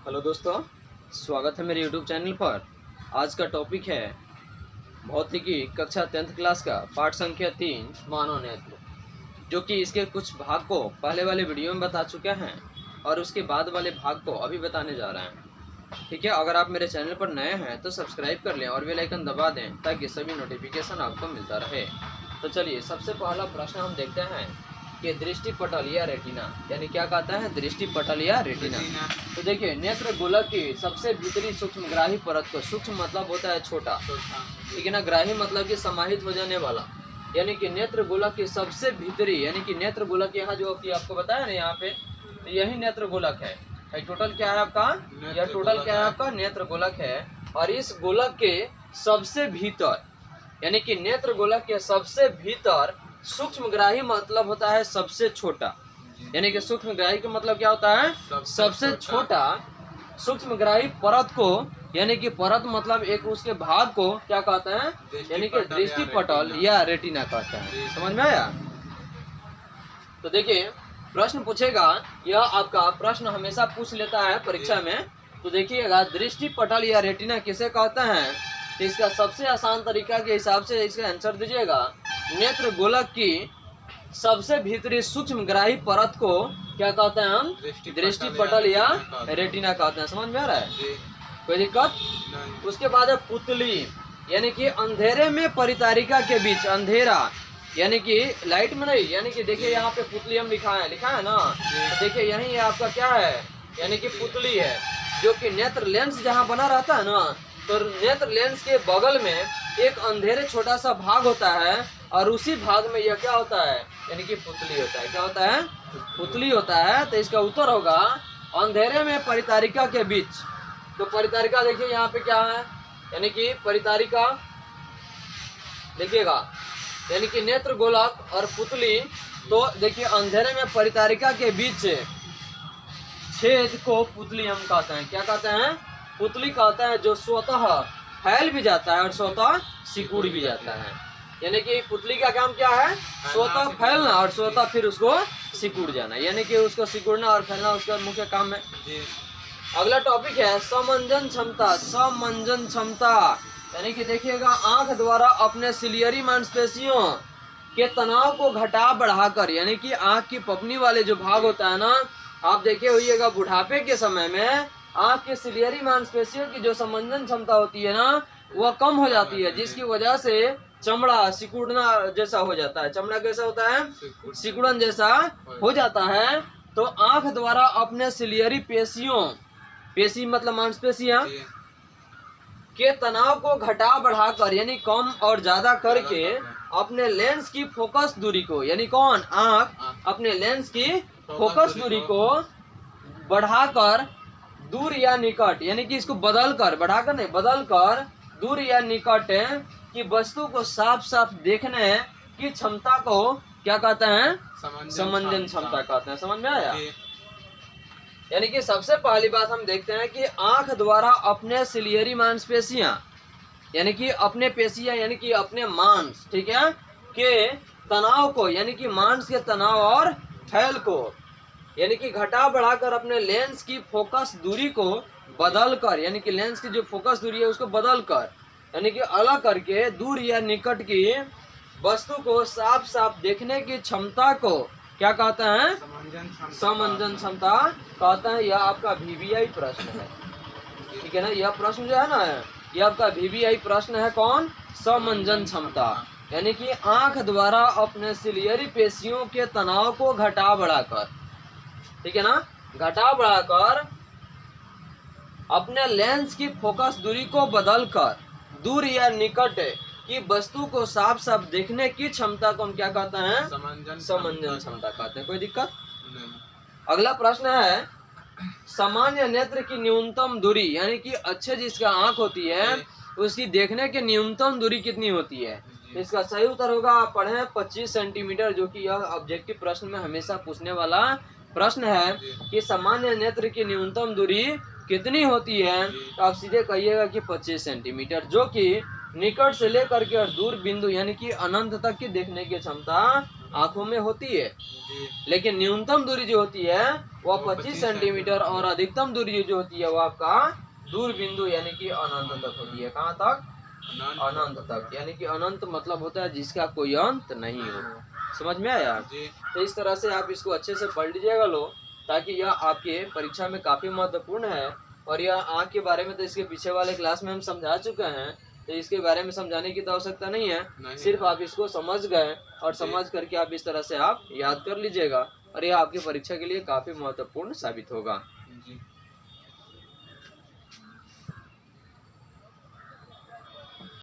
Hello दोस्तों, स्वागत है मेरे YouTube चैनल पर। आज का टॉपिक है भौतिकी कक्षा 10th क्लास का पाठ संख्या 3 मानव नेत्र, जो कि इसके कुछ भाग को पहले वाले वीडियो में बता चुके हैं और उसके बाद वाले भाग को अभी बताने जा रहे हैं। ठीक है, अगर आप मेरे चैनल पर नए हैं तो सब्सक्राइब कर लें और बेल आइकन दबा दें ताकि सभी नोटिफिकेशन आपको मिलता रहे। तो चलिए, सबसे पहला प्रश्न हम देखते हैं कि दृष्टि पटल या रेटिना, यानी क्या कहता है दृष्टि पटल या रेटिना। तो देखिए, नेत्र गोलक की सबसे भीतरी सूक्ष्मग्राही परत को, सूक्ष्म मतलब होता है छोटा, ठीक है ना, ग्राही मतलब कि समाहित हो जाने वाला, यानी कि नेत्र गोलक की सबसे भीतरी, यानी कि नेत्र गोलक यहाँ जो कि आपको बताया ना यहाँ पे, तो यही नेत्र गोलक है। टोटल क्या है आपका, यह टोटल क्या है आपका नेत्र गोलक है। और इस गोलक के सबसे भीतर, यानी कि नेत्र गोलक के सबसे भीतर सूक्ष्मग्राही मतलब होता है सबसे छोटा, यानी कि सूक्ष्मग्राही का मतलब क्या होता है, सबसे छोटा सूक्ष्मग्राही परत को, यानी कि परत मतलब एक उसके भाग को क्या कहते हैं, यानी कि दृष्टि पटल या रेटिना कहते हैं। समझ में आया? तो देखिए, प्रश्न पूछेगा, यह आपका प्रश्न हमेशा पूछ लेता है परीक्षा में। तो देखिएगा, दृष्टि पटल या रेटिना किसे कहते हैं, तो इसका सबसे आसान तरीका के हिसाब से इसका आंसर दीजिएगा। नेत्र गोलक की सबसे भीतरी सूक्ष्मग्राही परत को क्या कहते हैं हम, दृष्टि पटल या रेटिना कहते हैं। समझ में आ रहा है? कोई दिक्कत? उसके बाद है पुतली, यानी कि अंधेरे में परितारिका के बीच, अंधेरा यानी कि लाइट में नहीं, यानी कि देखिए यहाँ पे पुतली हम लिखा है ना, तो देखिए यही आपका क्या है, यानी कि पुतली है, जो कि नेत्र लेंस जहाँ बना रहता है ना, तो नेत्र लेंस के बगल में एक अंधेरे छोटा सा भाग होता है और उसी भाग में यह क्या होता है, यानी कि पुतली होता है। क्या होता है? पुतली होता है। तो इसका उत्तर होगा अंधेरे में परितारिका के बीच। तो परितारिका देखिए यहाँ पे क्या है, यानी कि परितारिका देखिएगा, यानी कि नेत्र गोलक और पुतली। तो देखिए, अंधेरे में परितारिका के बीच छेद को पुतली हम कहते हैं। क्या कहते हैं? पुतली कहते हैं, जो स्वतः फैल भी जाता है और स्वतः सिकुड़ भी जाता है। यानी कि पुतली का काम क्या है, स्वतः फैलना और स्वतः फिर उसको सिकुड़ जाना, यानी कि उसको सिकुड़ना और फैलना उसका मुख्य काम है। अगला टॉपिक है समंजन क्षमता। समंजन क्षमता यानी कि देखिएगा, आंख द्वारा अपने सिलियरी मांसपेशियों के तनाव को घटा बढ़ाकर, यानी कि आंख की पपनी वाले जो भाग होता है ना, आप देखे होइएगा बुढ़ापे के समय में आंख के सिलियरी मांसपेशियों की जो समंजन क्षमता होती है ना, वह कम हो जाती है, जिसकी वजह से चमड़ा सिकुड़ना जैसा हो जाता है। चमड़ा कैसा होता है, सिकुड़न जैसा हो जाता है। तो आंख द्वारा अपने सिलियरी पेशियों, पेशी मतलब मांसपेशियां, के तनाव को घटा बढ़ाकर, यानी कम और ज्यादा करके अपने लेंस की फोकस दूरी को, यानी कौन, आंख अपने लेंस की फोकस दूरी को बढ़ाकर दूर या निकट, यानी कि इसको बदल कर, बढ़ाकर नहीं बदल कर दूर या निकट की वस्तु को साफ साफ देखने की क्षमता को क्या कहते हैं, समंजन क्षमता कहते हैं। समझ में आया? यानी कि सबसे पहली बात हम देखते हैं कि आंख द्वारा अपने सिलियरी मांसपेशियां, यानी कि अपने पेशियां, यानी कि अपने मांस, ठीक है, के तनाव को, यानी कि मांस के तनाव और फैल को, यानी कि घटा बढ़ाकर अपने लेंस की फोकस दूरी को बदल कर, यानी कि लेंस की जो फोकस दूरी है उसको बदल कर, यानी कि अलग करके दूर या निकट की वस्तु को साफ साफ देखने की क्षमता को क्या कहते हैं, समंजन क्षमता कहते हैं। यह आपका VBI प्रश्न है, ठीक है ना, यह प्रश्न जो है ना, यह आपका VBI प्रश्न है। कौन? समंजन क्षमता, यानी कि आंख द्वारा अपने सिलियरी पेशियों के तनाव को घटा बढ़ाकर, ठीक है ना, घटा बढ़ाकर अपने लेंस की फोकस दूरी को बदलकर दूर या निकट की वस्तु को साफ साफ देखने की क्षमता को हम क्या कहते हैं, समंजन क्षमता कहते हैं। कोई दिक्कत नहीं। अगला प्रश्न है, सामान्य नेत्र की न्यूनतम दूरी, यानी कि अच्छे जिसका आंख होती है उसकी देखने की न्यूनतम दूरी कितनी होती है। इसका सही उत्तर होगा, आप पढ़े 25 सेंटीमीटर, जो कि यह ऑब्जेक्टिव प्रश्न में हमेशा पूछने वाला प्रश्न है कि सामान्य नेत्र की न्यूनतम दूरी कितनी होती है। तो आप सीधे कहिएगा कि 25 सेंटीमीटर, जो कि निकट से लेकर के और दूर बिंदु, यानी कि अनंत तक की देखने की क्षमता आंखों में होती है, जी लेकिन न्यूनतम दूरी जो होती है वह 25 सेंटीमीटर और अधिकतम दूरी जो होती है वह आपका दूर बिंदु यानी कि अनंत तक होती है। कहाँ तक? अनंत तक, यानी कि अनंत मतलब होता है जिसका कोई अंत नहीं हो। समझ में आया? जी तो इस तरह से आप इसको अच्छे से पढ़ लीजिएगा लोग, ताकि यह आपके परीक्षा में काफी महत्वपूर्ण है। और यह आँख के बारे में तो इसके पीछे वाले क्लास में हम समझा चुके हैं, तो इसके बारे में समझाने की तो आवश्यकता नहीं है, सिर्फ आप इसको समझ गए और समझ करके आप इस तरह से आप याद कर लीजिएगा और यह आपकी परीक्षा के लिए काफी महत्वपूर्ण साबित होगा। जी।